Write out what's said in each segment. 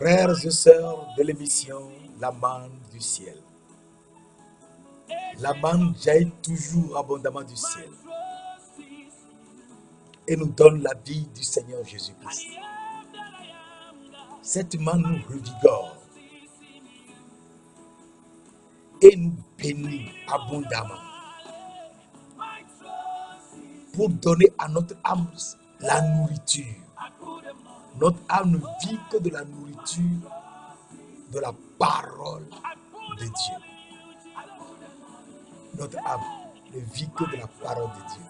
Frères et sœurs de l'émission La manne du ciel. La manne jaillit toujours abondamment du ciel et nous donne la vie du Seigneur Jésus-Christ. Cette manne nous revigore et nous bénit abondamment pour donner à notre âme la nourriture. Notre âme ne vit que de la nourriture de la parole de Dieu. Notre âme ne vit que de la parole de Dieu.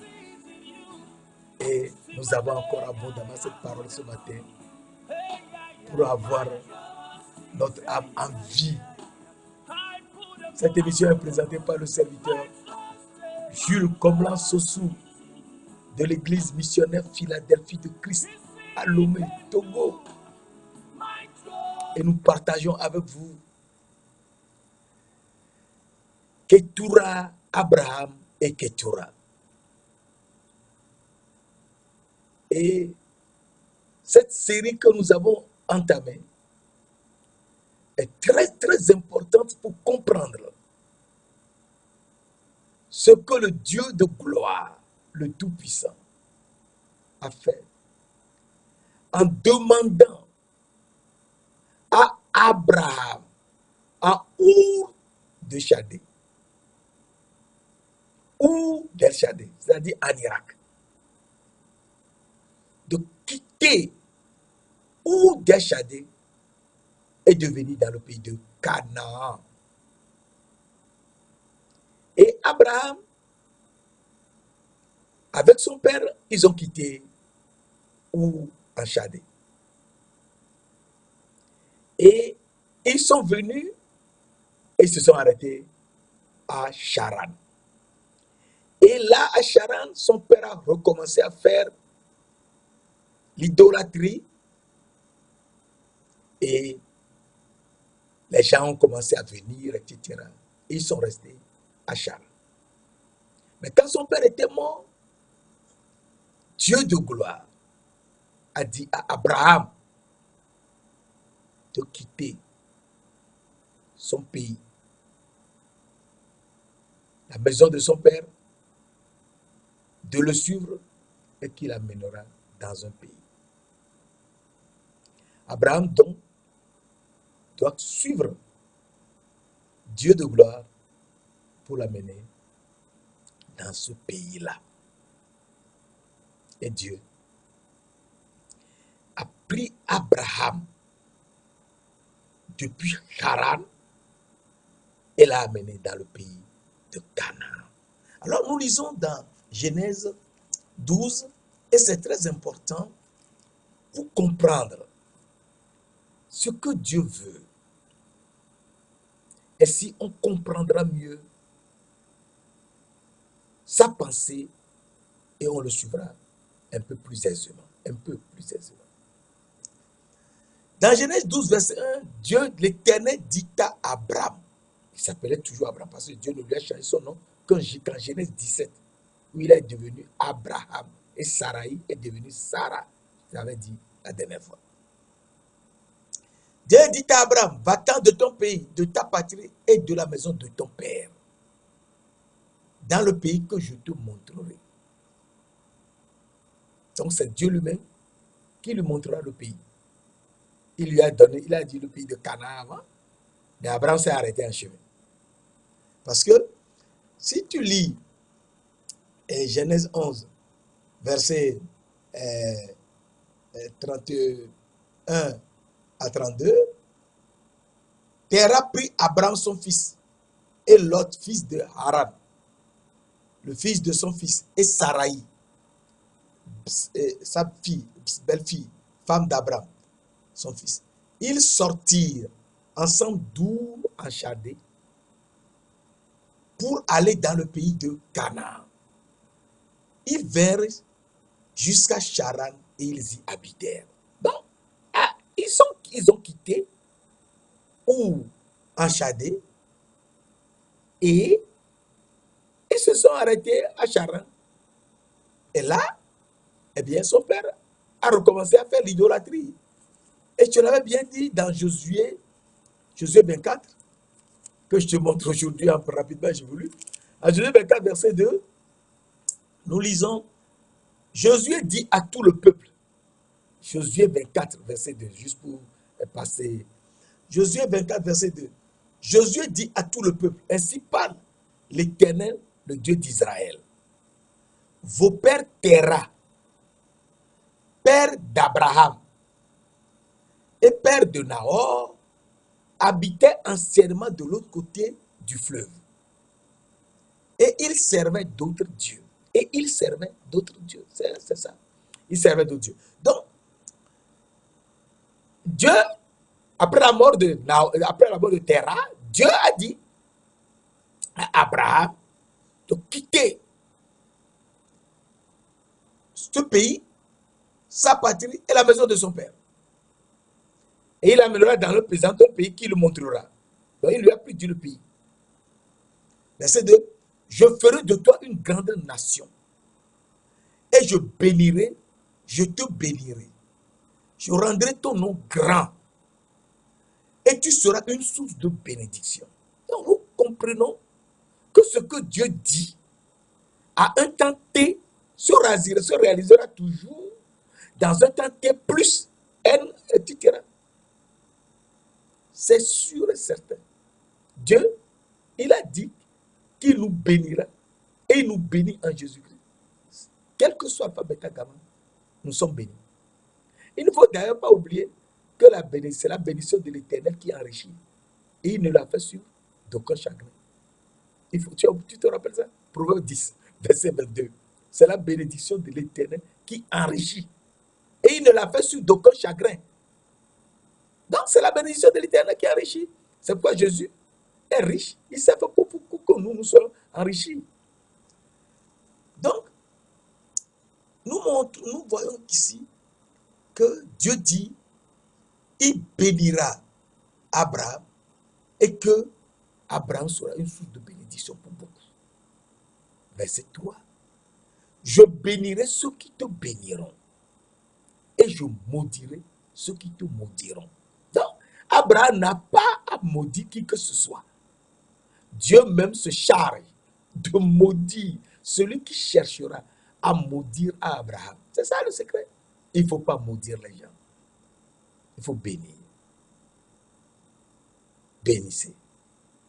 Et nous avons encore abondamment cette parole ce matin pour avoir notre âme en vie. Cette émission est présentée par le serviteur Jules Comlan Sossou de l'église missionnaire Philadelphie de Christ à Lomé, Togo. Et nous partageons avec vous Ketura, Abraham et Ketura. Et cette série que nous avons entamée est très très importante pour comprendre ce que le Dieu de gloire, le Tout-Puissant, a fait en demandant à Abraham, en Our de Chaldée, ou d'El Chaldée, c'est-à-dire en Irak, de quitter Our d'El Chaldée et de venir dans le pays de Canaan. Et Abraham, avec son père, ils ont quitté Our en Chaldée. Et ils sont venus et se sont arrêtés à Charan. Et là, à Charan, son père a recommencé à faire l'idolâtrie et les gens ont commencé à venir, etc. Et ils sont restés à Charan. Mais quand son père était mort, Dieu de gloire a dit à Abraham de quitter son pays, la maison de son père, de le suivre et qu'il l'amènera dans un pays. Abraham donc doit suivre Dieu de gloire pour l'amener dans ce pays-là. Et Dieu a pris Abraham depuis Haran et l'a amené dans le pays de Canaan. Alors nous lisons dans Genèse 12 et c'est très important pour comprendre ce que Dieu veut. Et si on comprendra mieux sa pensée et on le suivra un peu plus aisément. Dans Genèse 12, verset 1, Dieu, l'Éternel, dit à Abraham, il s'appelait toujours Abraham parce que Dieu ne lui a changé son nom qu'en Genèse 17, où il est devenu Abraham et Sarai est devenue Sarah. J'avais dit la dernière fois. Dieu dit à Abraham, va-t'en de ton pays, de ta patrie et de la maison de ton père, dans le pays que je te montrerai. Donc c'est Dieu lui-même qui lui montrera le pays. Il lui a donné, il a dit le pays de Canaan avant, mais Abraham s'est arrêté en chemin. Parce que si tu lis Genèse 11, verset 31 à 32, Terah prit Abraham son fils et Lot, fils de Haran, le fils de son fils, et Sarai, sa fille, belle-fille, femme d'Abraham, son fils. Ils sortirent ensemble d'Our en Chaldée pour aller dans le pays de Canaan. Ils vinrent jusqu'à Charan et ils y habitèrent. Donc, ils ont quitté Our en Chaldée et ils se sont arrêtés à Charan. Et là, eh bien, son père a recommencé à faire l'idolâtrie. Et tu l'avais bien dit dans Josué 24, que je te montre aujourd'hui un peu rapidement, j'ai voulu. À Josué 24, verset 2, nous lisons, Josué dit à tout le peuple, Josué 24, verset 2, juste pour passer. Josué 24, verset 2. Josué dit à tout le peuple, ainsi parle l'Éternel, le Dieu d'Israël. Vos pères Terah, père d'Abraham et père de Nahor, habitaient anciennement de l'autre côté du fleuve. Et ils servaient d'autres dieux. Et ils servaient d'autres dieux. C'est ça. Ils servaient d'autres dieux. Donc, Dieu, après la mort de Terah, Dieu a dit à Abraham de quitter ce pays, sa patrie et la maison de son père. Et il l'amènera dans le présent pays qui le montrera. Donc il lui a pris le pays. Verset 2. Je ferai de toi une grande nation. Et je bénirai, je te bénirai. Je rendrai ton nom grand. Et tu seras une source de bénédiction. Donc nous comprenons que ce que Dieu dit à un temps T se réalisera toujours dans un temps T plus N, etc. C'est sûr et certain. Dieu, il a dit qu'il nous bénira et il nous bénit en Jésus-Christ. Quel que soit Alpha, Beta, Gamma, nous sommes bénis. Il ne faut d'ailleurs pas oublier que c'est la bénédiction de l'Éternel qui enrichit. Et il ne l'a fait sur d'aucun chagrin. Tu te rappelles ça? Proverbe 10, verset 22. C'est la bénédiction de l'Éternel qui enrichit. Et il ne l'a fait sur d'aucun chagrin. Donc c'est la bénédiction de l'Éternel qui enrichit. C'est pourquoi Jésus est riche. Il s'est fait pour que nous soyons enrichis. Donc, nous voyons ici que Dieu dit, il bénira Abraham et que Abraham sera une source de bénédiction pour beaucoup. Verset 3. Je bénirai ceux qui te béniront et je maudirai ceux qui te maudiront. Donc, Abraham n'a pas à maudire qui que ce soit. Dieu même se charge de maudire celui qui cherchera à maudire Abraham. C'est ça le secret. Il ne faut pas maudire les gens. Il faut bénir. Bénissez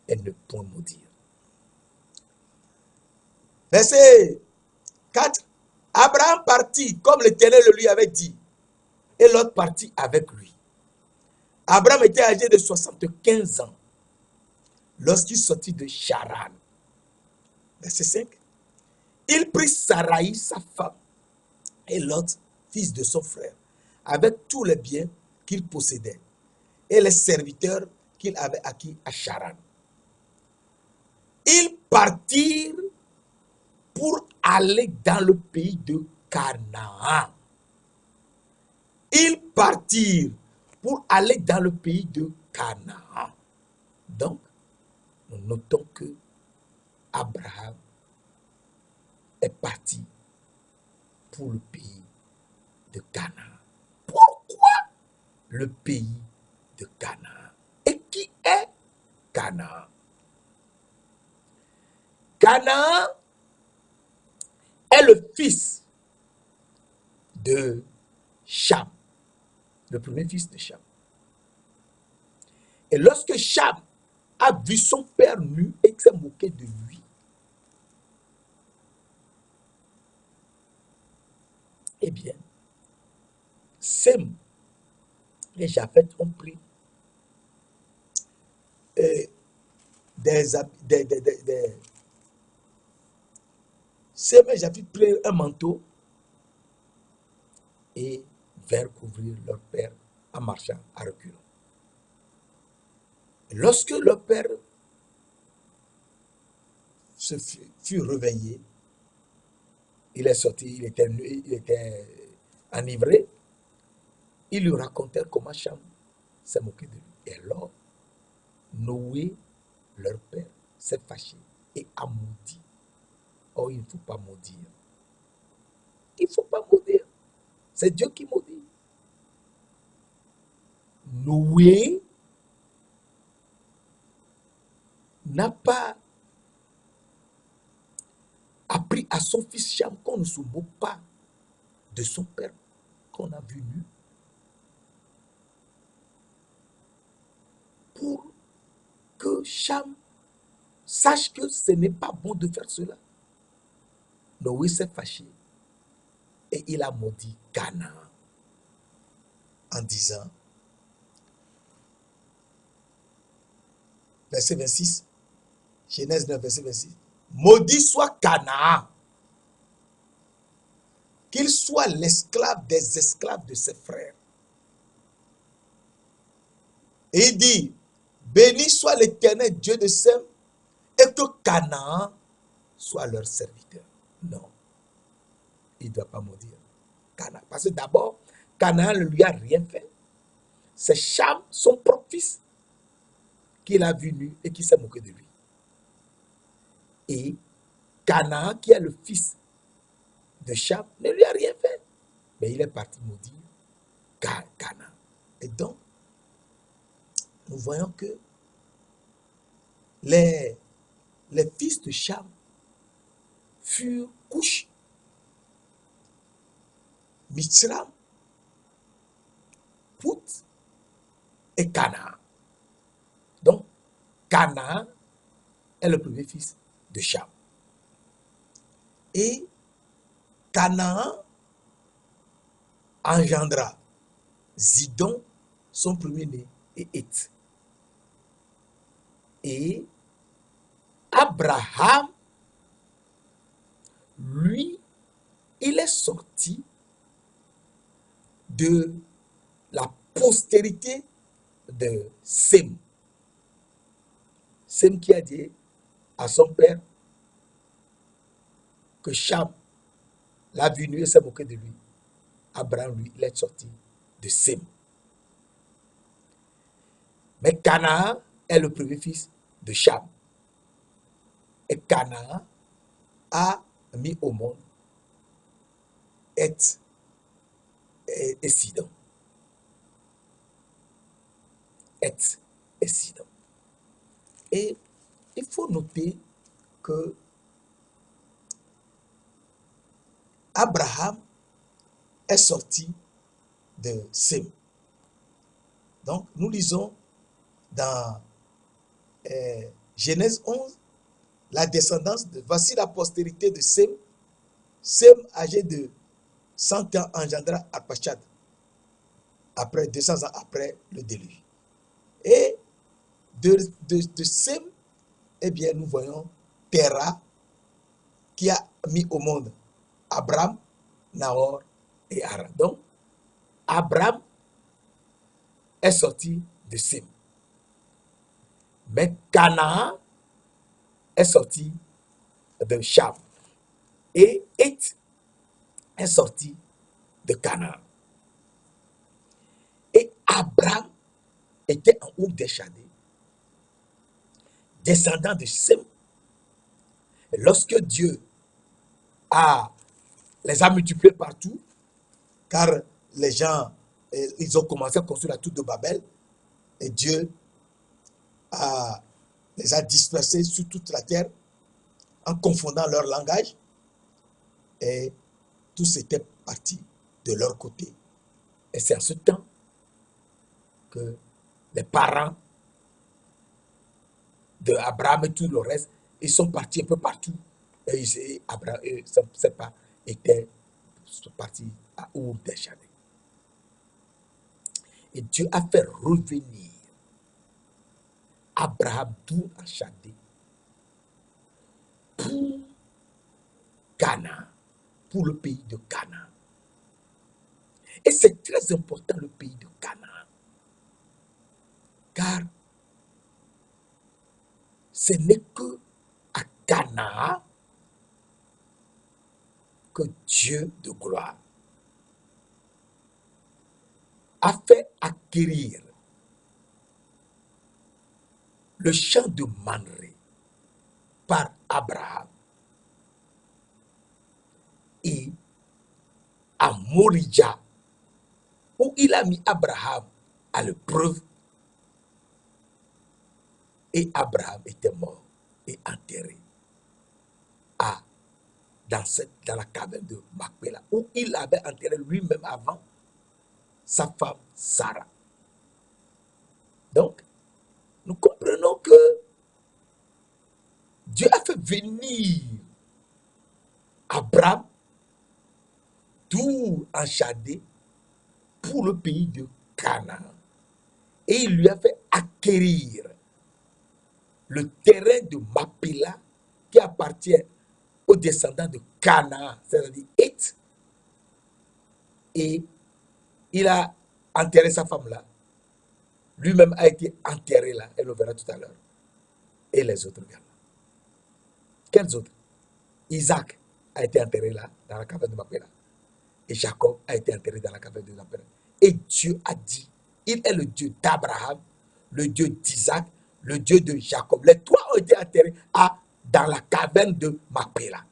et ne point maudire. Verset 4. Abraham partit comme l'Éternel le lui avait dit. Et l'autre partit avec lui. Abraham était âgé de 75 ans lorsqu'il sortit de Charan. Verset 5. Il prit Saraï, sa femme, et Lot, fils de son frère, avec tous les biens qu'il possédait, et les serviteurs qu'il avait acquis à Charan. Ils partirent pour aller dans le pays de Canaan. Ils partirent pour aller dans le pays de Canaan. Donc, nous notons que Abraham est parti pour le pays de Canaan. Pourquoi le pays de Canaan? Et qui est Canaan? Canaan est le fils de Cham, le premier fils de Cham. Et lorsque Cham a vu son père nu et s'est moqué de lui, eh bien, Sem et Japheth ont pris Sem et Japheth prirent un manteau et vinrent couvrir leur père en marchant à reculons. Lorsque leur père fut réveillé, il est sorti, il était enivré, ils lui racontèrent comment Cham s'est moqué de lui. Et alors, Noé, leur père, s'est fâché et a maudit. Oh, il ne faut pas maudire. Il ne faut pas maudire. C'est Dieu qui maudit. Noé n'a pas appris à son fils Cham qu'on ne se moque pas de son père qu'on a vu nu pour que Cham sache que ce n'est pas bon de faire cela. Noé s'est fâché et il a maudit Canaan en disant, verset 26, Genèse 9, verset 26, maudit soit Canaan, qu'il soit l'esclave des esclaves de ses frères. Et il dit, béni soit l'Éternel Dieu de Sem, et que Canaan soit leur serviteur. Non, il ne doit pas maudire Canaan. Parce que d'abord, Canaan ne lui a rien fait. C'est Cham, son propre fils, qu'il a vu nu et qui s'est moqué de lui. Et Canaan, qui est le fils de Cham, ne lui a rien fait. Mais il est parti maudire Canaan. Et donc, nous voyons que les fils de Cham furent Cush, Mithram, Pout et Canaan. Donc, Canaan est le premier fils de Cham. Et Canaan engendra Zidon, son premier-né, et Heth. Et Abraham, lui, il est sorti de la postérité de Sem. Sem qui a dit à son père que Cham l'a vu nu et s'est moqué de lui. Abraham, lui, il est sorti de Sem. Mais Canaan est le premier fils de Cham. Et Canaan a mis au monde Heth et Sidon. Heth et Sidon. Et il faut noter que Abraham est sorti de Sem. Donc, nous lisons dans Genèse 11, la descendance voici la postérité de Sem. Sem, âgé de 100 ans, engendra Arpachshad, après 200 ans après le déluge. Et de Sem, eh bien, nous voyons Terah, qui a mis au monde Abraham, Nahor et Haran. Donc, Abraham est sorti de Sem. Mais Canaan est sorti de Cham. Et Heth est sorti de Canaan. Et Abraham était en Our des Chaldées, descendant de Sem. Et lorsque Dieu les a multipliés partout, car les gens, ils ont commencé à construire la tour de Babel, et Dieu les a dispersés sur toute la terre en confondant leur langage, et tous étaient partis de leur côté. Et c'est en ce temps que les parents d'Abraham et tout le reste, ils sont partis un peu partout. Et Abraham et ses parents sont partis à Our des Chaldées. Et Dieu a fait revenir Abraham d'Our en Chaldée pour Canaan, pour le pays de Canaan. Et c'est très important, le pays de Canaan, car ce n'est que à Canaan que Dieu de gloire a fait acquérir le champ de Mamré par Abraham et à Morija, où il a mis Abraham à l'épreuve. Et Abraham était mort et enterré dans la caverne de Macpéla, où il avait enterré lui-même avant sa femme Sarah. Donc, nous comprenons que Dieu a fait venir Abraham tout en Chaldée pour le pays de Canaan. Et il lui a fait acquérir le terrain de Macpéla qui appartient aux descendants de Canaan, c'est-à-dire Heth. Et il a enterré sa femme là. Lui-même a été enterré là, elle le verra tout à l'heure. Et les autres gars. Quels autres? Isaac a été enterré là, dans la caverne de Macpéla. Et Jacob a été enterré dans la caverne de Macpéla. Et Dieu a dit, il est le Dieu d'Abraham, le Dieu d'Isaac, le Dieu de Jacob. Les trois ont été enterrés dans la caverne de Macpéla,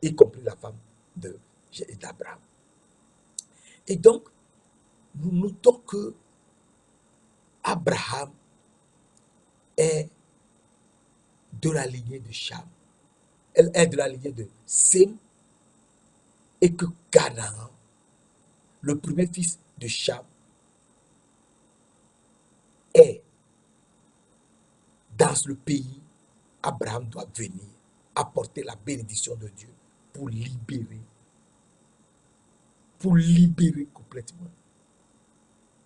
y compris la femme d'Abraham. Et donc, nous notons que Abraham est de la lignée de Cham. Elle est de la lignée de Sem, et que Canaan, le premier fils de Cham, est dans le pays. Abraham doit venir apporter la bénédiction de Dieu pour libérer complètement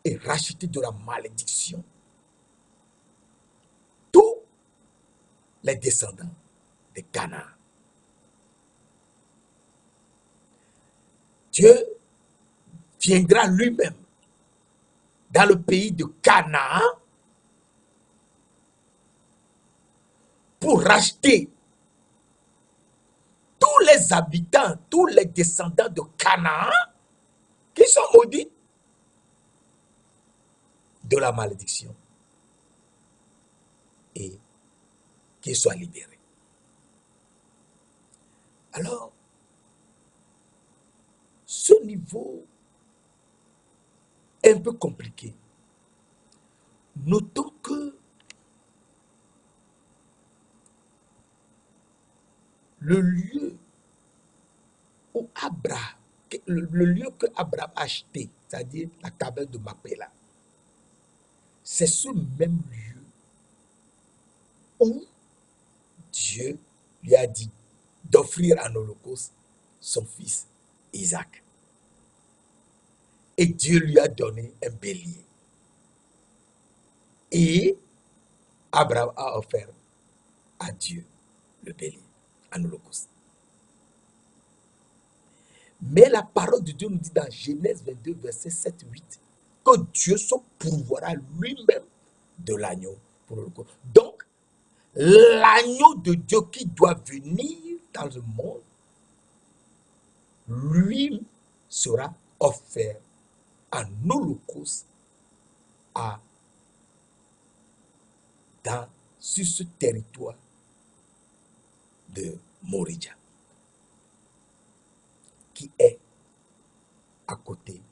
et racheter de la malédiction tous les descendants de Canaan. Dieu viendra lui-même dans le pays de Canaan pour racheter tous les habitants, tous les descendants de Canaan qui sont maudits de la malédiction et qu'ils soient libérés. Alors, ce niveau est un peu compliqué. Notons que le lieu où Abraham, le lieu que Abraham a acheté, c'est-à-dire la caverne de Macpéla, c'est ce même lieu où Dieu lui a dit d'offrir en holocauste son fils Isaac. Et Dieu lui a donné un bélier. Et Abraham a offert à Dieu le bélier en holocauste. Mais la parole de Dieu nous dit dans Genèse 22, verset 7-8, que Dieu se pourvoira lui-même de l'agneau pour l'holocauste. Donc, l'agneau de Dieu qui doit venir dans le monde, lui sera offert en holocauste sur ce territoire de Moridja, qui est à côté,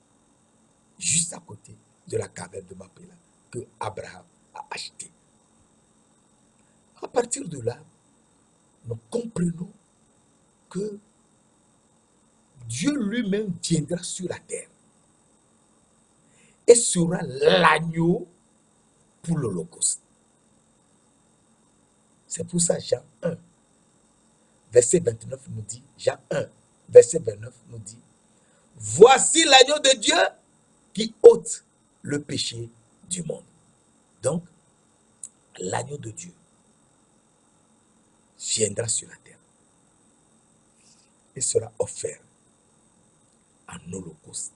juste à côté de la caverne de Macpéla que Abraham a acheté. À partir de là, nous comprenons que Dieu lui-même viendra sur la terre et sera l'agneau pour l'holocauste. C'est pour ça Jean 1, verset 29 nous dit, Jean 1, verset 29 nous dit, voici l'agneau de Dieu qui ôte le péché du monde. Donc, l'agneau de Dieu viendra sur la terre et sera offert en holocauste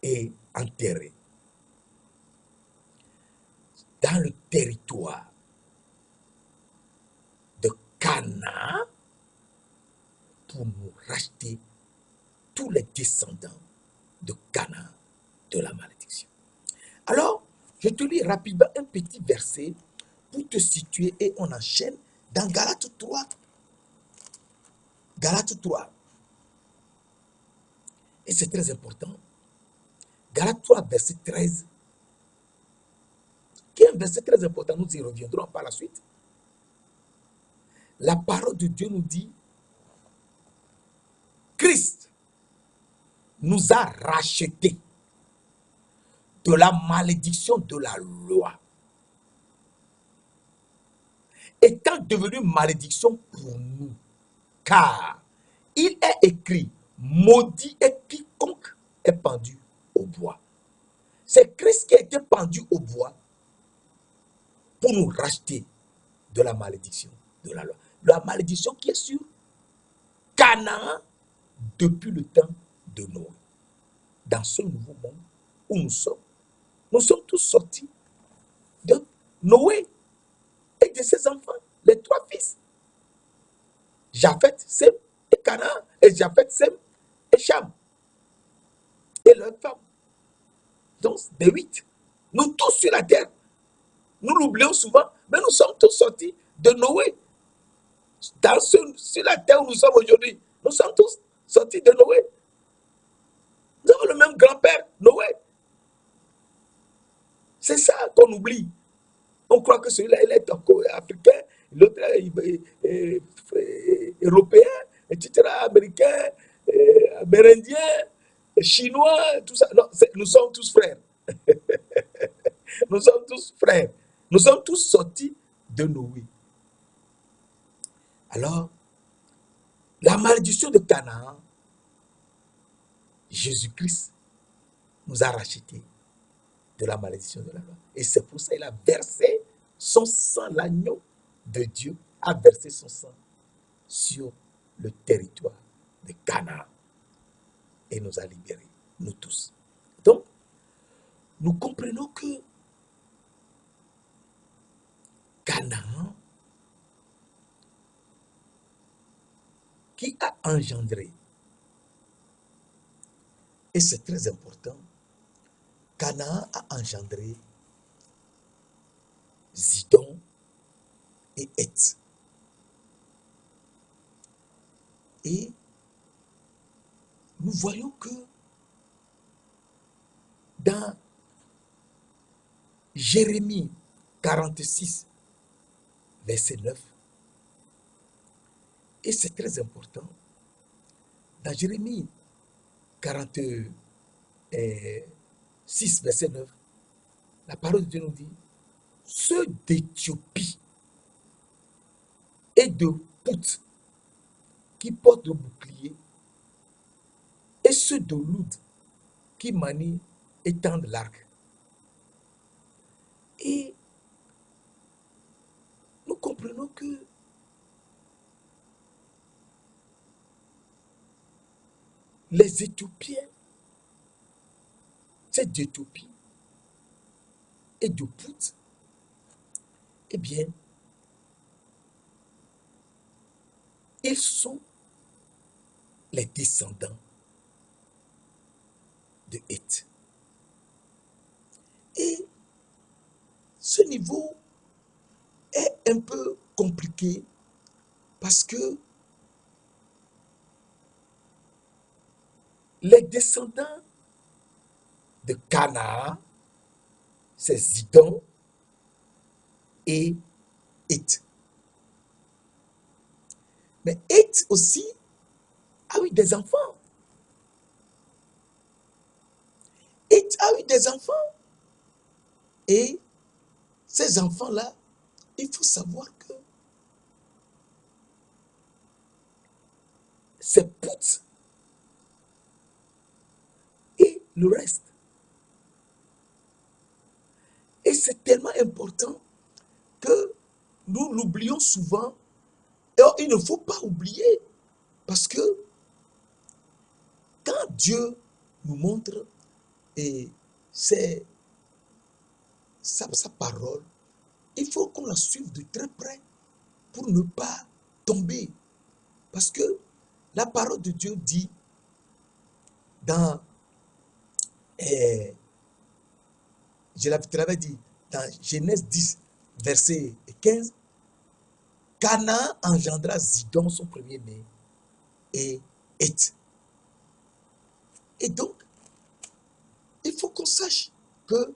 et enterré dans le territoire de Canaan pour nous racheter tous les descendants de Canaan de la malédiction. Alors, je te lis rapidement un petit verset pour te situer et on enchaîne dans Galates 3. Galates 3. Et c'est très important. Galates 3, verset 13, qui est un verset très important, nous y reviendrons par la suite. La parole de Dieu nous dit, Christ nous a rachetés de la malédiction de la loi, étant devenu malédiction pour nous, car il est écrit, maudit est quiconque est pendu au bois. C'est Christ qui a été pendu au bois pour nous racheter de la malédiction de la loi. La malédiction qui est sur Canaan depuis le temps de Noé. Dans ce nouveau monde où nous sommes tous sortis de Noé et de ses enfants, les trois fils. Japheth, Sem et Canaan, et Japheth, Sem et Cham, et leurs femmes. Donc, des 8. Nous tous sur la terre. Nous l'oublions souvent, mais nous sommes tous sortis de Noé. Sur la terre où nous sommes aujourd'hui, nous sommes tous sortis de Noé. Nous avons le même grand-père, Noé. C'est ça qu'on oublie. On croit que celui-là, il est africain, l'autre est européen, etc., américain, amérindien, chinois, tout ça. Non, nous sommes tous frères. Nous sommes tous frères. Nous sommes tous sortis de Noé. Alors, la malédiction de Canaan, Jésus-Christ nous a rachetés de la malédiction de la loi. Et c'est pour ça qu'il a versé son sang, l'agneau de Dieu a versé son sang sur le territoire de Canaan et nous a libérés, nous tous. Donc, nous comprenons que Canaan, qui a engendré, et c'est très important, Canaan a engendré Zidon et Heth. Et nous voyons que dans Jérémie 46, verset 9, et c'est très important, dans Jérémie 46, verset 9, la parole de Dieu nous dit, ceux d'Éthiopie et de Pout qui portent le bouclier, et ceux de Loud qui manient et tendent l'arc. Et nous comprenons que les Éthiopiens, c'est d'Éthiopie et de Pout, eh bien, ils sont les descendants de Heth. Et ce niveau est un peu compliqué parce que les descendants de Canaan, c'est Zidon et Heth. Mais Heth aussi a eu des enfants. Heth a eu des enfants. Et ces enfants-là, il faut savoir que c'est Pout et le reste. Et c'est tellement important que nous l'oublions souvent. Et il ne faut pas oublier, parce que quand Dieu nous montre sa parole, il faut qu'on la suive de très près pour ne pas tomber. Parce que la parole de Dieu dit dans, je l'avais dit, dans Genèse 10, verset 15, Canaan engendra Zidon, son premier-né, et Heth. Et donc, il faut qu'on sache que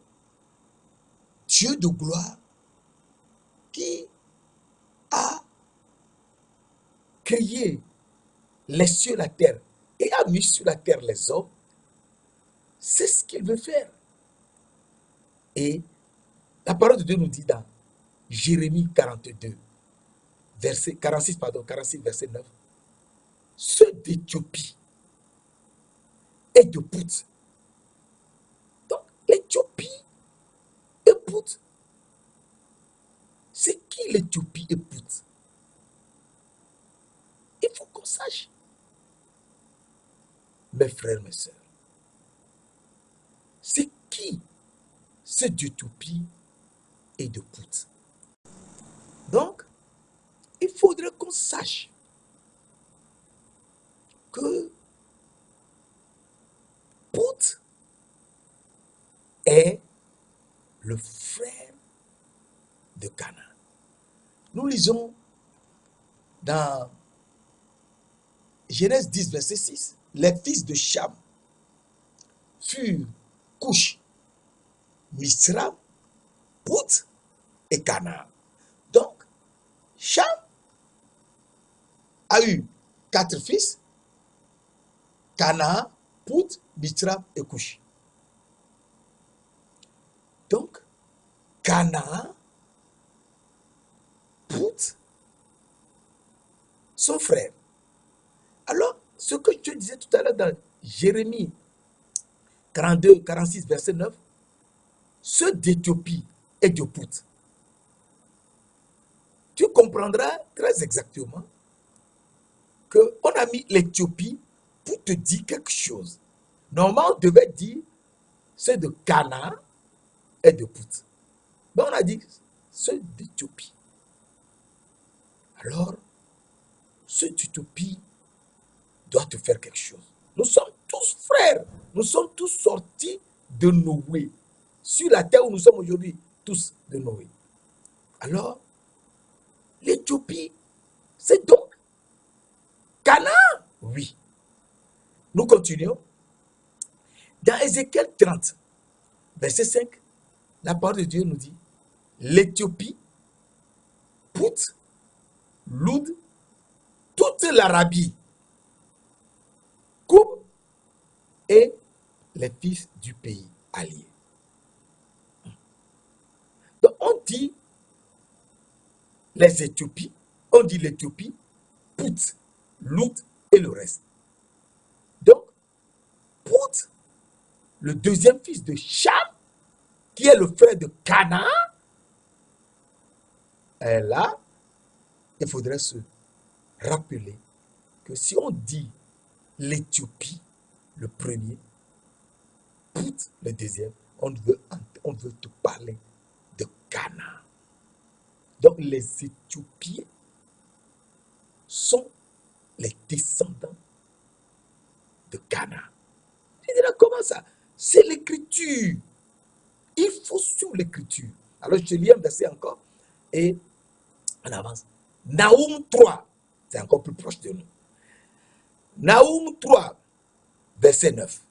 Dieu de gloire, qui a créé les cieux, la terre, et a mis sur la terre les hommes, c'est ce qu'il veut faire. Et la parole de Dieu nous dit dans Jérémie 42, verset 46, pardon, 46, verset 9, ceux d'Éthiopie et de Pout. Donc, l'Éthiopie et Pout, c'est qui l'Éthiopie et Pout? Il faut qu'on sache. Mes frères, mes sœurs, c'est qui ceux d'Éthiopie et de Pout? Donc, il faudrait qu'on sache que Pout est le frère de Canaan. Nous lisons dans Genèse 10, verset 6, les fils de Cham furent Couche, Mithram, Pout et Canaan. Donc, Cham a eu 4 fils, Canaan, Pout, Mithram et Couche. Donc, Canaan, Pout, son frère. Alors, ce que je disais tout à l'heure dans Jérémie 42, 46, verset 9, ceux d'Éthiopie et de Pout, tu comprendras très exactement qu'on a mis l'Éthiopie pour te dire quelque chose. Normalement, on devait dire ceux de Canaan et de Pout. Mais on a dit ceux d'Éthiopie. Alors, ceux d'Éthiopie doivent te faire quelque chose. Nous sommes tous frères. Nous sommes tous sortis de Noé. Sur la terre où nous sommes aujourd'hui, tous de Noé. Alors, l'Éthiopie, c'est donc Canaan. Oui. Nous continuons. Dans Ézéchiel 30, verset 5, la parole de Dieu nous dit, l'Éthiopie, Pout, Loud, toute l'Arabie, Koub et les fils du pays allié. Donc on dit les Éthiopies, on dit l'Éthiopie, Pout, Loud et le reste. Donc, Pout, le deuxième fils de Cham, qui est le frère de Canaan, est là. Il faudrait se rappeler que si on dit l'Éthiopie, le premier, Pout, le deuxième, on veut te parler de Canaan. Donc les Éthiopiens sont les descendants de Canaan. Je dirais, comment ça? C'est l'écriture. Il faut suivre l'écriture. Alors je te lis un verset encore et on avance. Naoum 3, c'est encore plus proche de nous. Naoum 3, verset 9.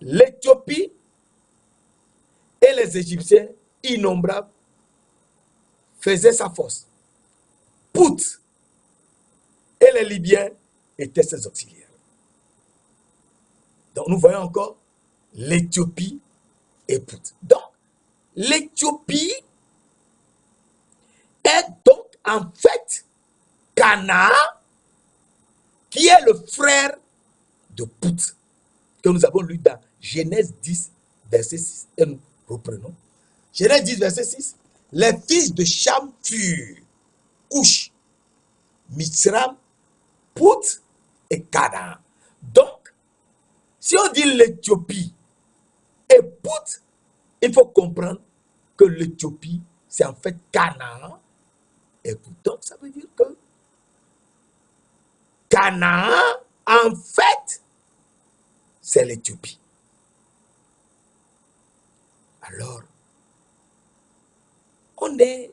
L'Éthiopie et les Égyptiens innombrables faisaient sa force. Pout et les Libyens étaient ses auxiliaires. Donc nous voyons encore l'Éthiopie et Pout. Donc l'Éthiopie est donc en fait Canaan, qui est le frère de Pout, que nous avons lu dans Genèse 10, verset 6. Et nous reprenons. Genèse 10, verset 6. Les fils de Cham furent Couche, Mithram, Pout et Canaan. Donc, si on dit l'Éthiopie et Pout, il faut comprendre que l'Éthiopie, c'est en fait Canaan et Pout. Donc, ça veut dire que Canaan, en fait, c'est l'Éthiopie. Alors, on est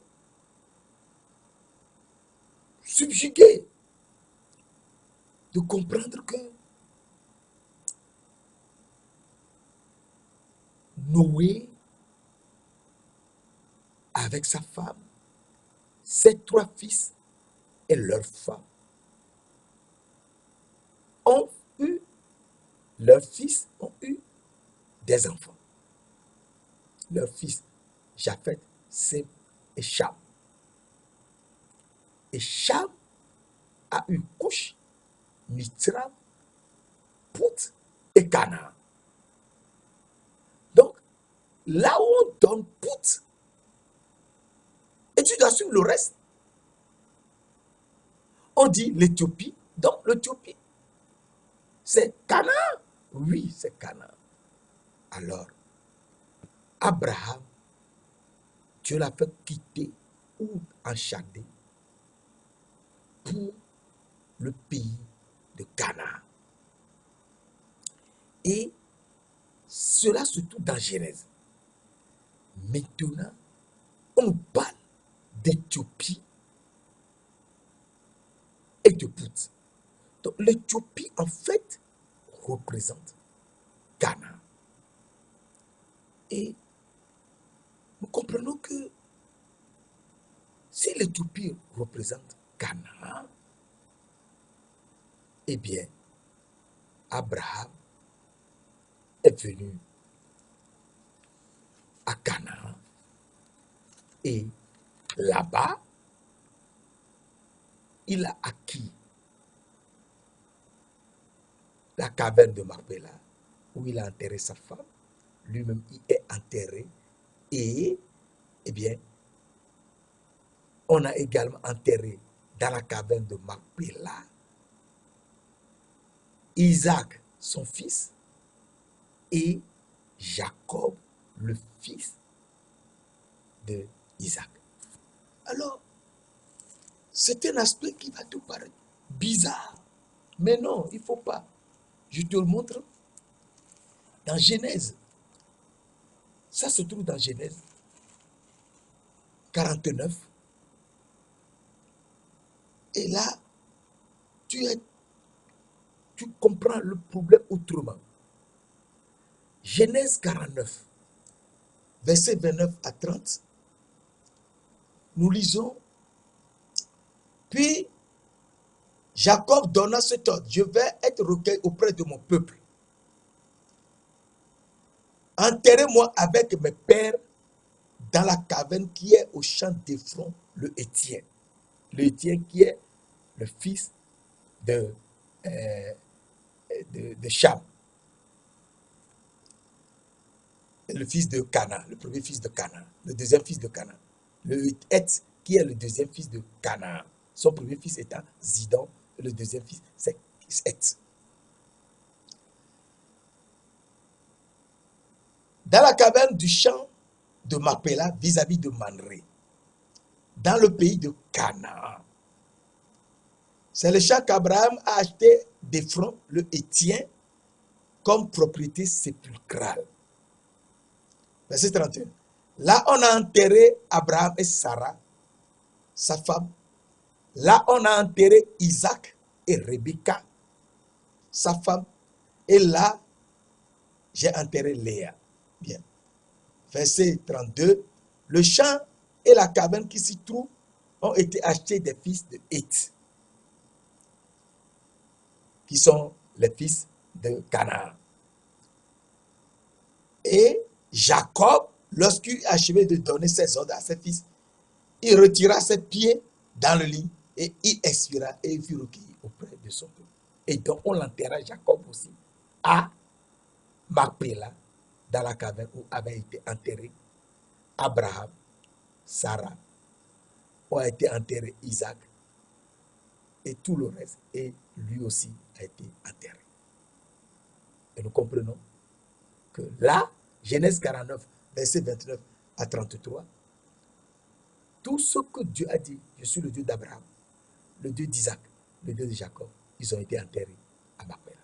subjugué de comprendre que Noé, avec sa femme, ses 3 fils et leurs femmes, ont eu, leurs fils ont eu des enfants. Leurs fils, Japheth, Sem et Cham. Et Cham a eu Couche, Mithram, Pout et Canaan. Donc, là où on donne Pout, et tu dois suivre le reste, on dit l'Éthiopie. Donc, l'Éthiopie, c'est Canaan. Oui, c'est Canaan. Alors, Abraham, Dieu l'a fait quitter ou en Chaldée pour le pays de Canaan. Et cela se trouve dans Genèse. Maintenant, on nous parle d'Éthiopie et de Pout. Donc l'Éthiopie, en fait, représente Canaan. Et nous comprenons que si l'Éthiopie représente Canaan, eh bien, Abraham est venu à Canaan et là-bas, il a acquis la caverne de Machpéla où il a enterré sa femme. Lui-même, il est enterré et, eh bien, on a également enterré dans la caverne de Machpéla Isaac, son fils, et Jacob, le fils de Isaac. Alors, c'est un aspect qui va te paraître bizarre. Mais non, il ne faut pas. Je te le montre dans Genèse. Ça se trouve dans Genèse 49. Et là, tu comprends le problème autrement. Genèse 49, versets 29 à 30, nous lisons, puis Jacob donna cet ordre, je vais être recueilli auprès de mon peuple. Enterrez-moi avec mes pères dans la caverne qui est au champ d'Éphron, le Héthien. Le Héthien qui est le fils de Cham, le fils de Canaan, le premier fils de Canaan, le deuxième fils de Canaan. Le Heth qui est le deuxième fils de Canaan. Son premier fils étant Zidon, et le deuxième fils c'est Heth. Dans la caverne du champ de Machpéla vis-à-vis de Manré, dans le pays de Canaan. C'est le champ qu'Abraham a acheté d'Éphron, le Héthien, comme propriété sépulcrale. Verset 31. Là, on a enterré Abraham et Sarah, sa femme. Là, on a enterré Isaac et Rebecca, sa femme. Et là, j'ai enterré Léa. Bien. Verset 32. Le champ et la caverne qui s'y trouvent ont été achetés des fils de Héth, qui sont les fils de Canaan. Et Jacob, lorsqu'il achevait de donner ses ordres à ses fils, il retira ses pieds dans le lit et il expira et il fut recueilli auprès de son peuple. Et donc on l'enterra Jacob aussi à Machpéla, dans la caverne où avait été enterré Abraham, Sarah, où a été enterré Isaac et tout le reste. Et lui aussi a été enterré. Et nous comprenons que là, Genèse 49, verset 29 à 33, tout ce que Dieu a dit, je suis le Dieu d'Abraham, le Dieu d'Isaac, le Dieu de Jacob, ils ont été enterrés à Machpéla.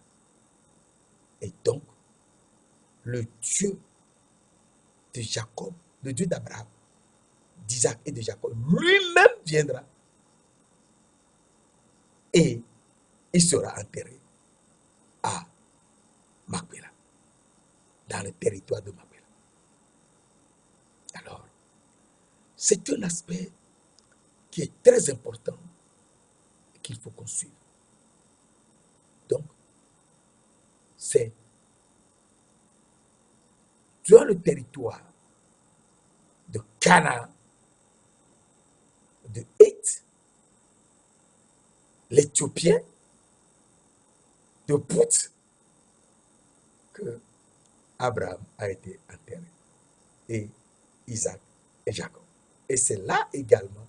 Et donc, le Dieu de Jacob, le Dieu d'Abraham, d'Isaac et de Jacob, lui-même viendra et il sera enterré à Machpéla, dans le territoire de Machpéla. C'est un aspect qui est très important et qu'il faut qu'on suive. Donc, c'est dans le territoire de Canaan, de Heth, l'Éthiopien, de Pout, que Abraham a été enterré, et Isaac et Jacob. Et c'est là également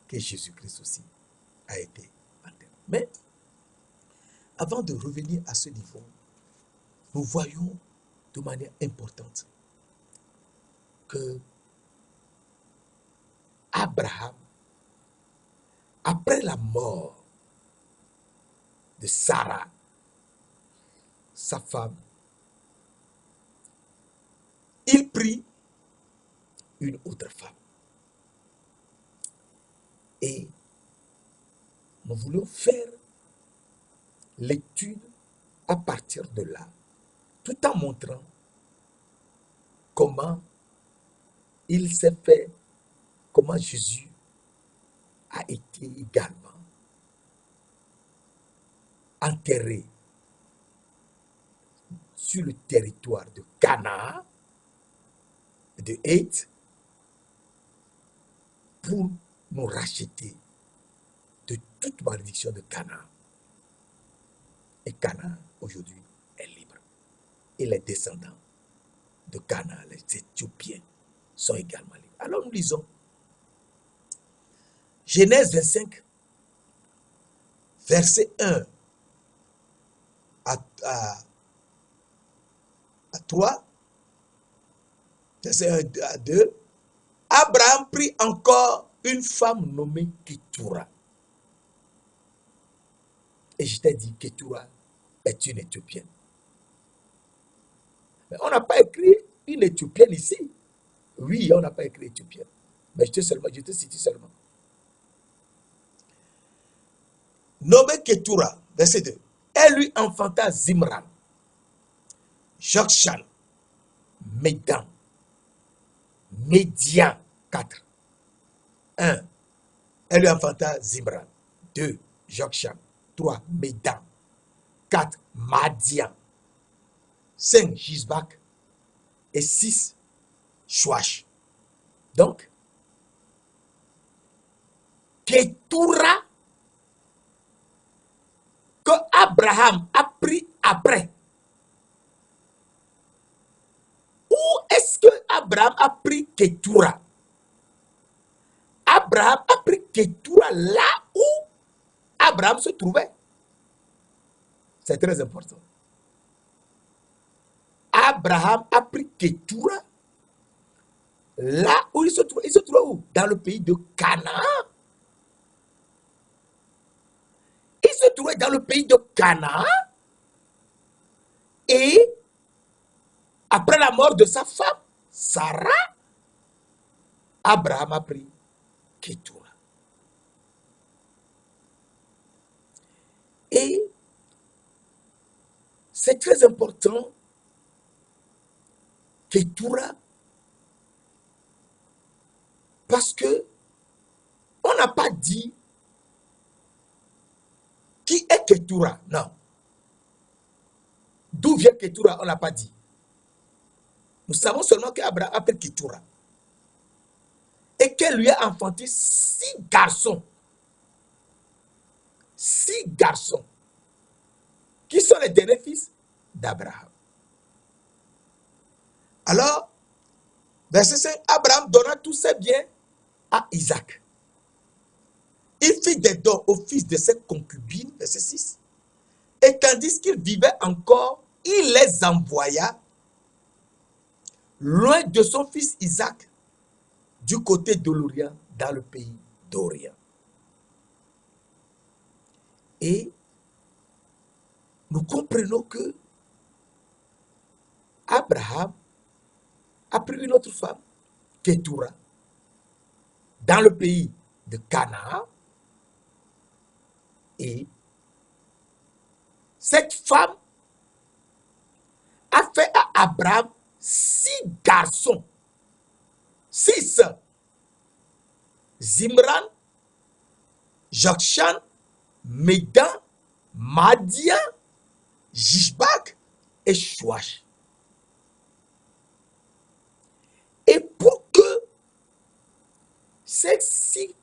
que Jésus-Christ aussi a été enterré. Mais avant de revenir à ce niveau, nous voyons de manière importante que Abraham, après la mort de Sarah, sa femme, il prit une autre femme. Et nous voulons faire l'étude à partir de là, tout en montrant comment il s'est fait, comment Jésus a été également enterré sur le territoire de Canaan, de Heth, pour nous racheter de toute malédiction de Canaan. Et Canaan, aujourd'hui, est libre. Et les descendants de Canaan, les Éthiopiens, sont également libres. Alors nous lisons Genèse 25, verset 1 à 3, verset 1 à 2. Abraham prit encore une femme nommée Ketura. Et je t'ai dit, Ketura est une Éthiopienne. Mais on n'a pas écrit une Éthiopienne ici. Oui, on n'a pas écrit Éthiopienne. Mais je te cite seulement. Nommée Ketura, verset 2. Elle lui enfanta Zimran, Jokshan, Médan, Médian, 4. 1. Elle lui enfanta Zimran. 2. Jokshan. 3. Médan. 4. Madian. 5. Jisbak. Et 6. Chouach. Donc, Ketura, que Abraham a pris après. Où est-ce que Abraham a pris Ketura? Abraham a pris Ketura là où Abraham se trouvait. C'est très important. Abraham a pris Ketura là où il se trouvait. Il se trouvait où? Dans le pays de Canaan. Il se trouvait dans le pays de Canaan. Et après la mort de sa femme, Sarah, Abraham a pris Ketura. Et c'est très important, Ketura, parce que on n'a pas dit qui est Ketura. Non. D'où vient Ketura, on n'a pas dit. Nous savons seulement qu'Abraham a pris Ketura. Et qu'elle lui a enfanté 6 garçons. 6 garçons. Qui sont les derniers fils d'Abraham. Alors, verset 5, Abraham donna tous ses biens à Isaac. Il fit des dons au fils de ses concubines, verset 6. Et tandis qu'il vivait encore, il les envoya loin de son fils Isaac, du côté de l'Orient, dans le pays d'Orient. Et nous comprenons que Abraham a pris une autre femme, Ketura, dans le pays de Canaan. Et cette femme a fait à Abraham 6 garçons. 6. Zimran, Jokshan, Médan, Madian, Jishbak et Chouach. Et pour que ces six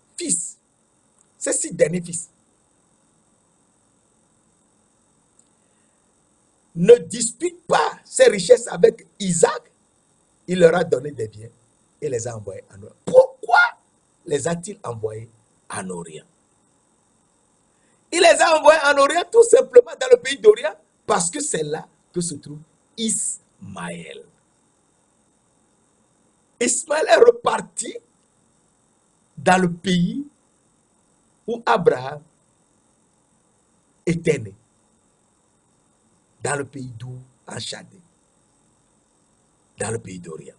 derniers fils, ne disputent pas ses richesses avec Isaac, il leur a donné des biens et les a envoyés en Orient. Pourquoi les a-t-il envoyés en Orient? Il les a envoyés en Orient tout simplement dans le pays d'Orient parce que c'est là que se trouve Ismaël. Ismaël est reparti dans le pays où Abraham était né, dans le pays d'où, en Chaldée, dans le pays d'Orient.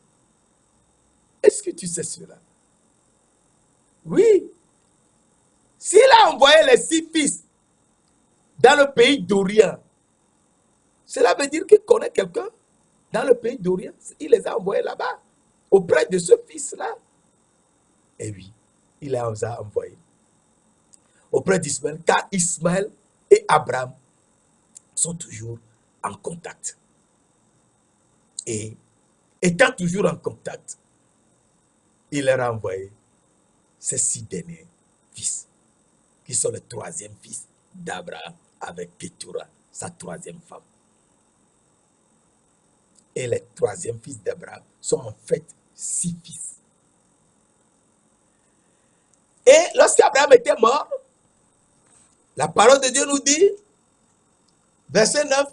Est-ce que tu sais cela? Oui. S'il a envoyé les 6 fils dans le pays d'Orient, cela veut dire qu'il connaît quelqu'un dans le pays d'Orient. Il les a envoyés là-bas, auprès de ce fils-là. Et oui, il les a envoyés auprès d'Ismaël, car Ismaël et Abraham sont toujours en contact. Et étant toujours en contact, il leur a envoyé ces 6 derniers fils, qui sont le 3e fils d'Abraham avec Ketura, sa 3e femme. Et les 3e fils d'Abraham sont en fait 6 fils. Et lorsqu'Abraham était mort, la parole de Dieu nous dit, verset 9,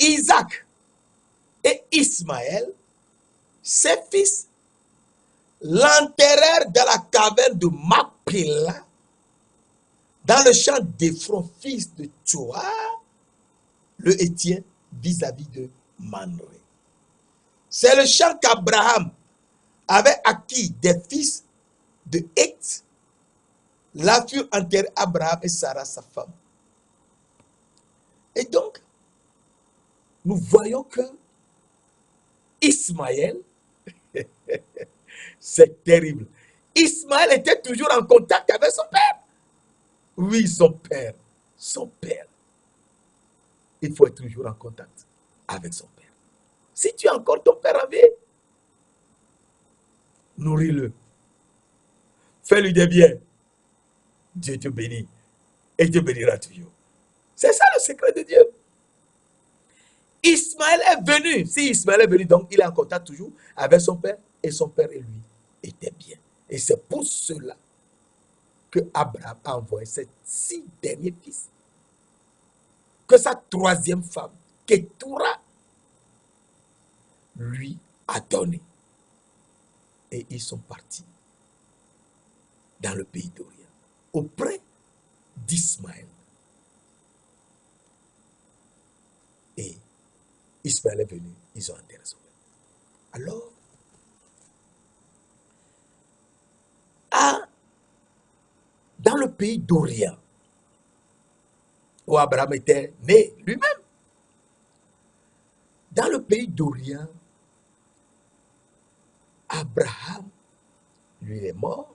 Isaac et Ismaël, ses fils, l'enterrèrent dans la caverne de Macpéla, dans le champ d'Éphron, fils de Tsoa, le Hétien, vis-à-vis de Manré. C'est le champ qu'Abraham avait acquis des fils de Heth. Là furent enterrés Abraham et Sarah, sa femme. Et donc, nous voyons que Ismaël, c'est terrible. Ismaël était toujours en contact avec son père. Oui, son père. Son père. Il faut être toujours en contact avec son père. Si tu as encore ton père en vie, nourris-le. Fais-lui des biens. Dieu te bénit. Et Dieu bénira toujours. C'est ça le secret de Dieu. Ismaël est venu. Si Ismaël est venu, donc il est en contact toujours avec son père. Et son père et lui étaient bien. Et c'est pour cela que Abraham a envoyé ses 6 derniers fils. Que sa 3e femme, Ketura, lui a donné. Et ils sont partis dans le pays d'Orient, auprès d'Ismaël. Et Ismaël est venu, ils ont enterré son père. Alors, dans le pays d'Orient, où Abraham était né lui-même, dans le pays d'Orient, Abraham, lui, est mort.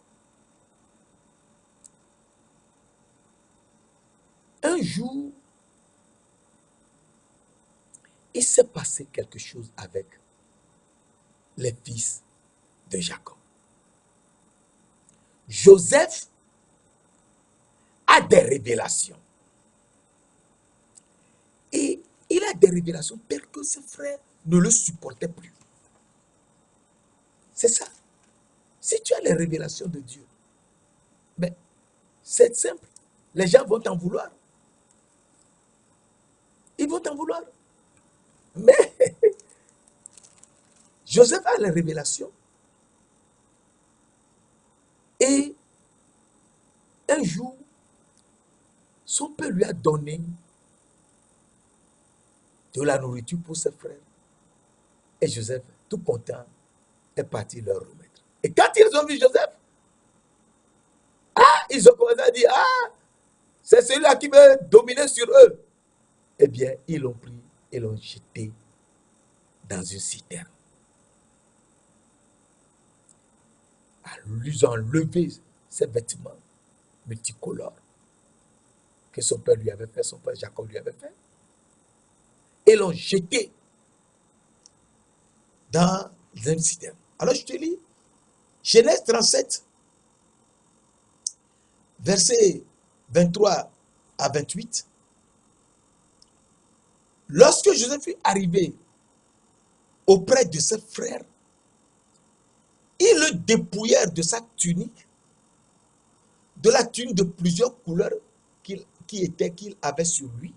Un jour, il s'est passé quelque chose avec les fils de Jacob. Joseph a des révélations. Et il a des révélations telles que ses frères ne le supportaient plus. C'est ça. Si tu as les révélations de Dieu, ben, c'est simple. Les gens vont t'en vouloir. Ils vont t'en vouloir. Mais Joseph a les révélations. Et un jour, son père lui a donné de la nourriture pour ses frères. Et Joseph, tout content, est parti leur remettre. Et quand ils ont vu Joseph, ils ont commencé à dire, c'est celui-là qui veut dominer sur eux. Eh bien, ils l'ont pris et l'ont jeté dans une citerne. Ils ont enlevé ses vêtements multicolores que son père lui avait fait, son père Jacob lui avait fait, et l'ont jeté dans une citerne. Alors je te lis, Genèse 37, versets 23 à 28. Lorsque Joseph fut arrivé auprès de ses frères, ils le dépouillèrent de sa tunique, de la tunique de plusieurs couleurs qu'il avait sur lui.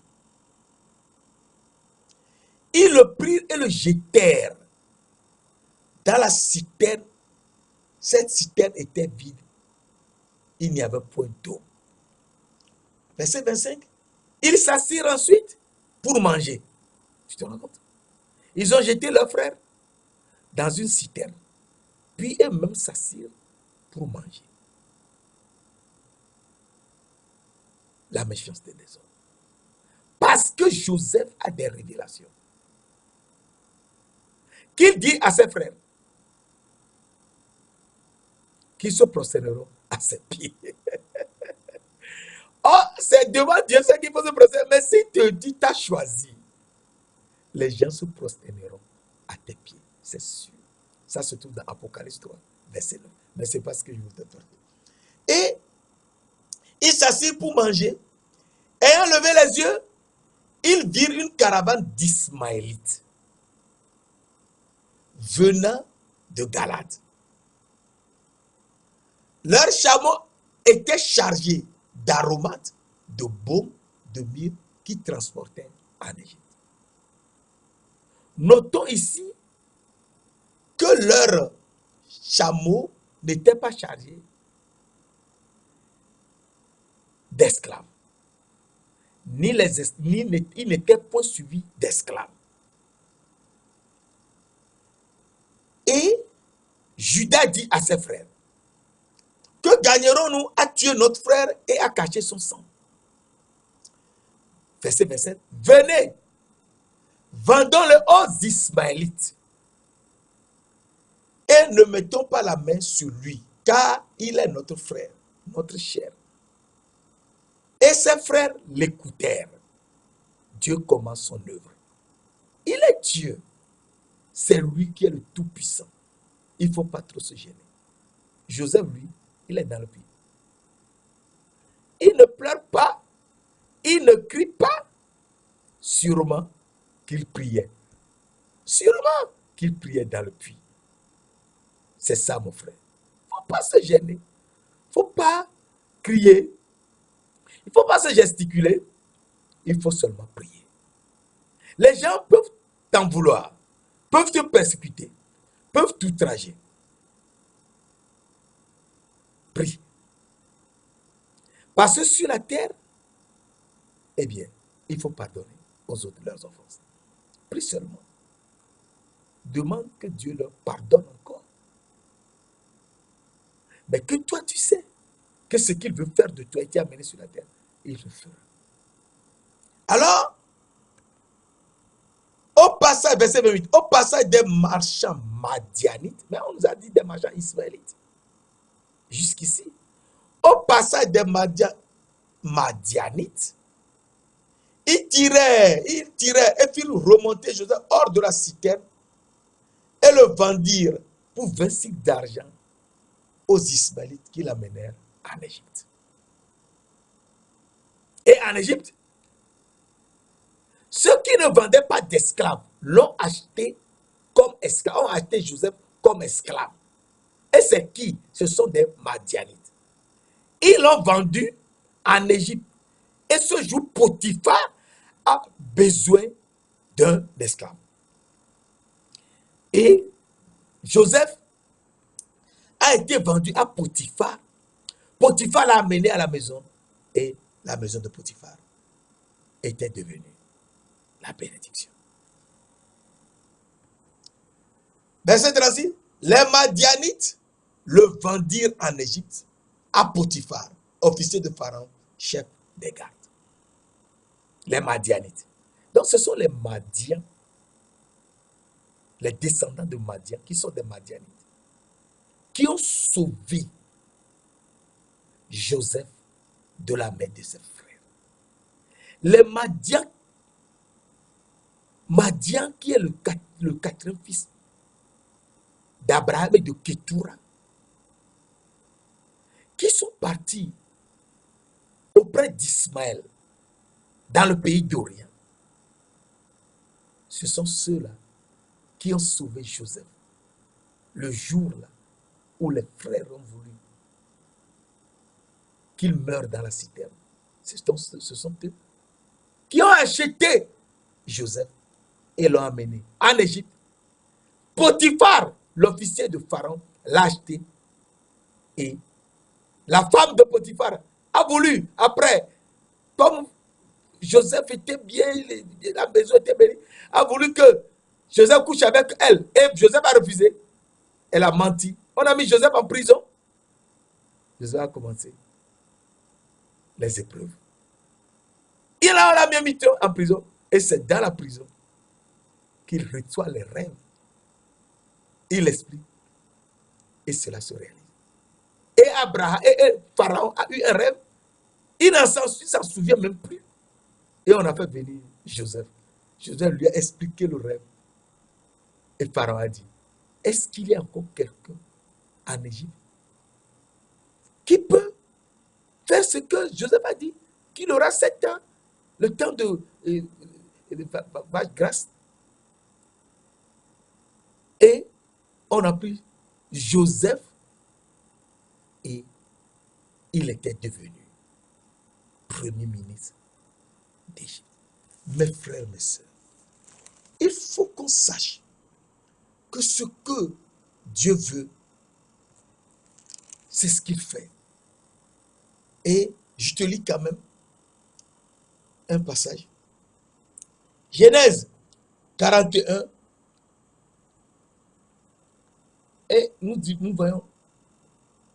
Ils le prirent et le jetèrent dans la citerne. Cette citerne était vide. Il n'y avait point d'eau. Verset 25. Ils s'assirent ensuite pour manger. Tu te rends compte? Ils ont jeté leurs frères dans une citerne. Puis eux-mêmes s'assirent pour manger. La méchanceté des hommes. Parce que Joseph a des révélations. Qu'il dit à ses frères qu'ils se prosterneront à ses pieds. Oh, c'est devant Dieu ce qu'il faut se prosterner. Mais si Dieu t'a choisi, les gens se prosterneront à tes pieds. C'est sûr. Ça se trouve dans Apocalypse 3, verset 9. Mais ce n'est pas ce que je vous ai dit. Et ils s'assirent pour manger. Ayant levé les yeux, ils virent une caravane d'Ismaélites venant de Galade. Leurs chameaux étaient chargés d'aromates, de baume, de myrrhe qui transportaient en Égypte. Notons ici que leurs chameaux n'étaient pas chargés d'esclaves. Ils n'étaient pas suivis d'esclaves. Et Judas dit à ses frères, que gagnerons-nous à tuer notre frère et à cacher son sang? Verset 27. Venez, vendons-le aux Ismaélites et ne mettons pas la main sur lui, car il est notre frère, notre chair. Et ses frères l'écoutèrent. Dieu commence son œuvre. Il est Dieu. C'est lui qui est le Tout-Puissant. Il ne faut pas trop se gêner. Joseph, lui, il est dans le pays. Il ne pleure pas. Il ne crie pas. Sûrement qu'il priait. Sûrement qu'il priait dans le puits. C'est ça, mon frère. Il ne faut pas se gêner. Il ne faut pas crier. Il ne faut pas se gesticuler. Il faut seulement prier. Les gens peuvent t'en vouloir, peuvent te persécuter, peuvent t'outrager. Prie. Parce que sur la terre, eh bien, il faut pardonner aux autres leurs offenses. Prie seulement. Demande que Dieu leur pardonne encore. Mais que toi, tu sais que ce qu'il veut faire de toi et t'y amené sur la terre, il le fera. Alors, au passage, verset 28, au passage des marchands madianites, mais on nous a dit des marchands ismaélites, jusqu'ici, au passage des madianites, ils tiraient et firent remonter Joseph hors de la citerne et le vendirent pour 20 cycles d'argent aux Ismaélites qui l'amenèrent en Égypte. Et en Égypte, ceux qui ne vendaient pas d'esclaves l'ont acheté comme esclave, ont acheté Joseph comme esclave. Et c'est qui? Ce sont des Madianites. Ils l'ont vendu en Égypte. Et ce jour, Potiphar a besoin d'un esclave. Et Joseph a été vendu à Potiphar. Potiphar l'a amené à la maison. Et la maison de Potiphar était devenue la bénédiction. Verset 36. Les Madianites le vendirent en Égypte à Potiphar, officier de Pharaon, chef des gardes. Les Madianites. Donc ce sont les Madians, les descendants de Madian, qui sont des Madianites, qui ont sauvé Joseph de la main de ses frères. Les Madian qui est le quatrième fils d'Abraham et de Ketura, qui sont partis auprès d'Ismaël dans le pays d'Orient. Ce sont ceux-là qui ont sauvé Joseph le jour-là où les frères ont voulu qu'il meure dans la citerne. Ce sont eux qui ont acheté Joseph et l'ont amené en Égypte. Potiphar, l'officier de Pharaon, l'a acheté. Et la femme de Potiphar a voulu, après, comme Joseph était bien, la maison était bénie, a voulu que Joseph couche avec elle. Et Joseph a refusé. Elle a menti. On a mis Joseph en prison. Joseph a commencé les épreuves. Il a mis en prison. Et c'est dans la prison qu'il reçoit les rêves. Il explique. Et cela se réalise. Et Abraham, et Pharaon a eu un rêve. Il ne s'en souvient même plus. Et on a fait venir Joseph. Joseph lui a expliqué le rêve. Et Pharaon a dit, est-ce qu'il y a encore quelqu'un en Égypte qui peut faire ce que Joseph a dit, qu'il aura 7 ans, le temps de grâce. Et on a pris Joseph et il était devenu premier ministre d'Égypte. Mes frères, mes sœurs, il faut qu'on sache que ce que Dieu veut, c'est ce qu'il fait. Et je te lis quand même un passage. Genèse 41. Et nous voyons.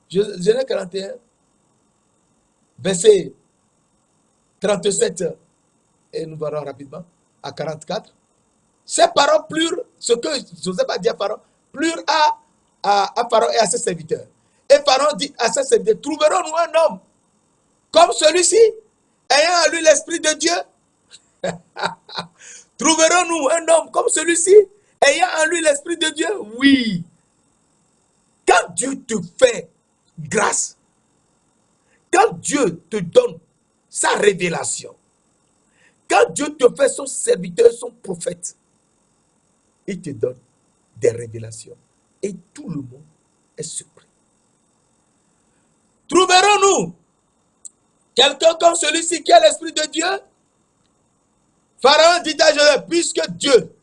Genèse 41, verset 37. Et nous verrons rapidement à 44. Ces paroles plurent, ce que Joseph a dit à Pharaon, plurent à Pharaon et à ses serviteurs. Et Pharaon dit à ses serviteurs, trouverons-nous un homme comme celui-ci, ayant en lui l'Esprit de Dieu? Trouverons-nous un homme comme celui-ci, ayant en lui l'Esprit de Dieu? Oui. Quand Dieu te fait grâce, quand Dieu te donne sa révélation, quand Dieu te fait son serviteur, son prophète, il te donne des révélations. Et tout le monde est surpris. Trouverons-nous quelqu'un comme celui-ci qui a l'Esprit de Dieu? Pharaon dit à Joseph, puisque Dieu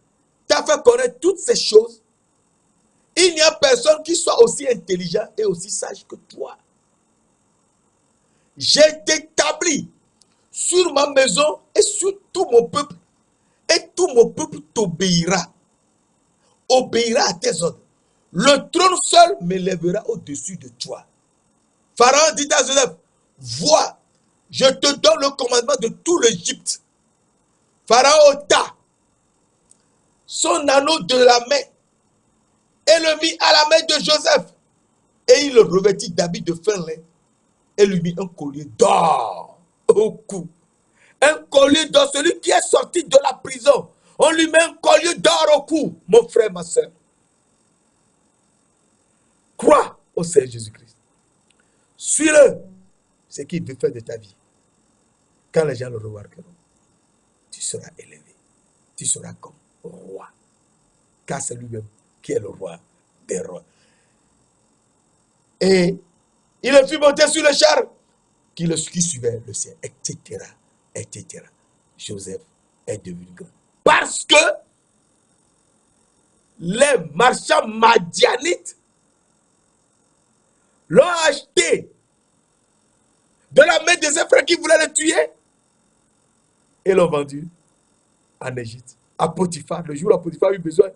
t'a fait connaître toutes ces choses, il n'y a personne qui soit aussi intelligent et aussi sage que toi. J'ai t'établi sur ma maison et sur tout mon peuple. Et tout mon peuple t'obéira. Obéira à tes ordres. Le trône seul m'élèvera au-dessus de toi. Pharaon dit à Joseph, vois, je te donne le commandement de tout l'Égypte. Pharaon ôta son anneau de la main et le mit à la main de Joseph. Et il le revêtit d'habits de fin lin et lui mit un collier d'or au cou. Un collier d'or, celui qui est sorti de la prison. On lui met un collier d'or au cou, mon frère, ma soeur. Crois au Seigneur Jésus-Christ. Suis-le. Ce qu'il veut faire de ta vie. Quand les gens le remarqueront, tu seras élevé. Tu seras comme roi. Car c'est lui-même qui est le roi des rois. Et il le fit monter sur le char qui suivait le ciel, etc., etc. Joseph est devenu grand. Parce que les marchands madianites l'ont acheté de la main de ses frères qui voulaient le tuer et l'ont vendu en Égypte. À Potiphar, le jour où Potiphar a eu besoin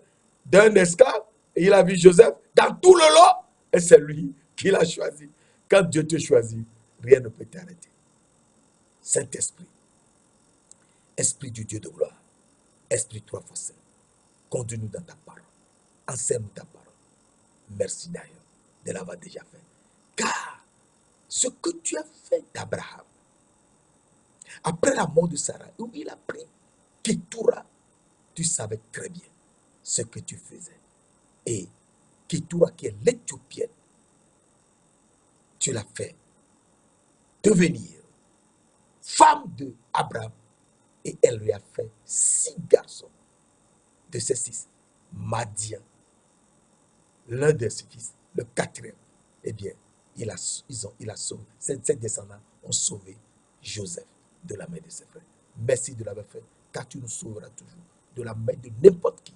d'un esclave, et il a vu Joseph dans tout le lot, et c'est lui qui l'a choisi. Quand Dieu te choisit, rien ne peut t'arrêter. Saint-Esprit, Esprit du Dieu de gloire, Esprit 3 fois saint, conduis-nous dans ta parole, enseigne-nous ta parole. Merci d'ailleurs de l'avoir déjà fait. Car ce que tu as fait d'Abraham, après la mort de Sarah, où il a pris Ketura, tu savais très bien ce que tu faisais. Et Ketura, qui est l'Éthiopienne, tu l'as fait devenir femme de Abraham, et elle lui a fait 6 garçons. De ces 6, Madian, l'un de ses fils, le 4e, eh bien, il a sauvé, ses descendants ont sauvé Joseph de la main de ses frères. Merci de l'avoir fait, car tu nous sauveras toujours de la main de n'importe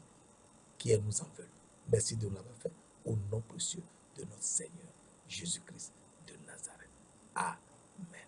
qui nous en veut. Merci de nous l'avoir fait, au nom précieux de notre Seigneur Jésus-Christ de Nazareth. Amen.